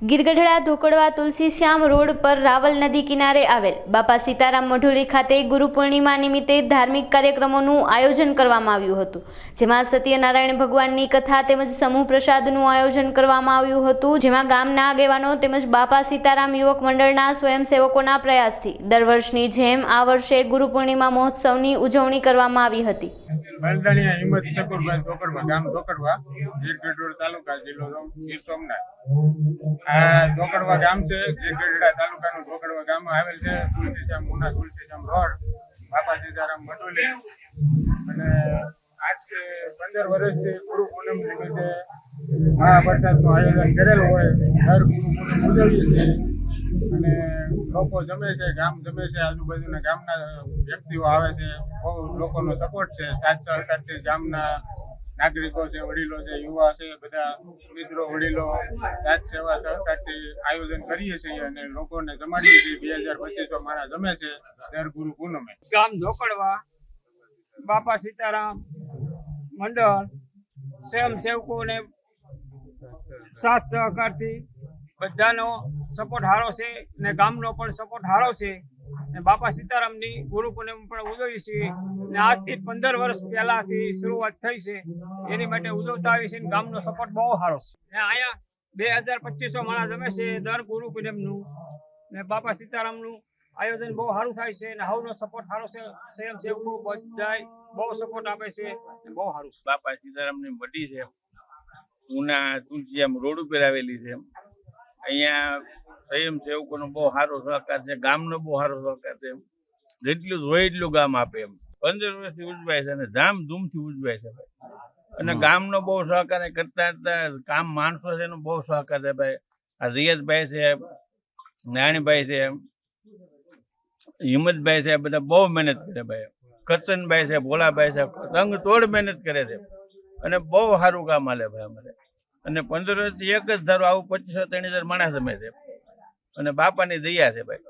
Gir Gadhada Dhokadva Tulsishyam road પર રાવલ નદી કિનારે આવેલ બાપા સીતારામ મઢોલી ખાતે ગુરુ પૂર્ણિમા નિમિત્તે ધાર્મિક કાર્યક્રમોનું આયોજન કરવામાં આવ્યું હતું, જેમાં સત્યનારાયણ ભગવાનની કથા તેમજ સમૂહ પ્રસાદનું આયોજન કરવામાં આવ્યું હતું, જેમાં ગામના આગેવાનો તેમજ બાપા સીતારામ યુવક મંડળના સ્વયંસેવકોના પ્રયાસથી દર વર્ષની જેમ આ વર્ષે ગુરુ પૂર્ણિમા મહોત્સવની ઉજવણી કરવામાં આવી હતી। બલદાણીયા હિંમત ઠાકોરભાઈ ધોકડવા ગામ ધોકડવા ગીરગઢડા તાલુકા જિલ્લો ગીર સોમનાથ। આ ધોકડવા ગામ છે, ગીરગઢડા તાલુકાનું ધોકડવા ગામમાં આવેલ છે। તુલસીશ્યામ રોડ બાપા સીતારામ મઢોલી અને આજથી 15 વર્ષથી ગુરુ પૂનમ નિમિત્તે મહાપ્રસાદનું આયોજન કરેલું હોય। દર ગુરુ પૂનમ ઉજવીએ છીએ અને લોકો જમે છે, ગામ જમે છે, આજુબાજુના ગામના વ્યક્તિઓ આવે છે, બહુ લોકોનો સપોર્ટ છે। સાથ સહકારથી ગામના નાગરિકો છે, વડીલો છે, યુવા છે, બધા મિત્રો વડીલો સાથ સેવા સહકારથી આયોજન કરીએ છીએ અને લોકોને જમાડીએ છીએ। 2200 માણસ જમે છે દર ગુરુ પૂનમે। ગામ ધોકડવા બાપા સીતારામ મંડળ સ્વયંસેવકોને સાથ સહકારથી બધાનો સપોર્ટ સારો છે ને ગામનો પણ સપોર્ટ સારો છે ને બાપા સીતારામની ગુરુ પૂનમ પણ ઉજવીએ છીએ ને આજથી 15 વર્ષ પહેલાથી શરૂઆત થઈ છે, એની માટે ઉજવતા આવી છે ને ગામનો સપોર્ટ બહુ સારો છે ને અહીંયા 2200 માણસ જમે છે દર ગુરુ પૂનમનું ને બાપા સીતારામનું આયોજન બહુ સારું થાય છે ને સૌનો સપોર્ટ સારો છે। સ્વયંસેવકો બધાય બહુ સપોર્ટ આપે છે ને બહુ સારું છે। બાપા સીતારામની મઢી છે, ઉના તુલસીશ્યામ રોડ ઉપર આવેલી છે। અહીંયા સ્વયંસેવકોનો બહુ સારો સહકાર છે, ગામનો બહુ સારો સહકાર છે। જેટલું હોય એટલું ગામ આપે એમ 15 વર્ષથી ઉજવાય છે અને ધામધૂમથી ઉજવાય છે ભાઈ। અને ગામનો બહુ સહકાર કરતા કામ માણસો છે એનો બહુ સહકાર છે ભાઈ। આ રિયાઝભાઈ છે, નાનીભાઈ છે, હિંમતભાઈ છે, બધા બહુ મહેનત કરે ભાઈ। કરચનભાઈ છે, ભોલાભાઈ છે, તંગ તોડ મહેનત કરે છે અને બહુ સારું કામ હાલે ભાઈ અમારે। અને 15 વર્ષથી એક જ ધારો આવું 2500-3000 માણસ જમે છે અને બાપાની દયા છે ભાઈ।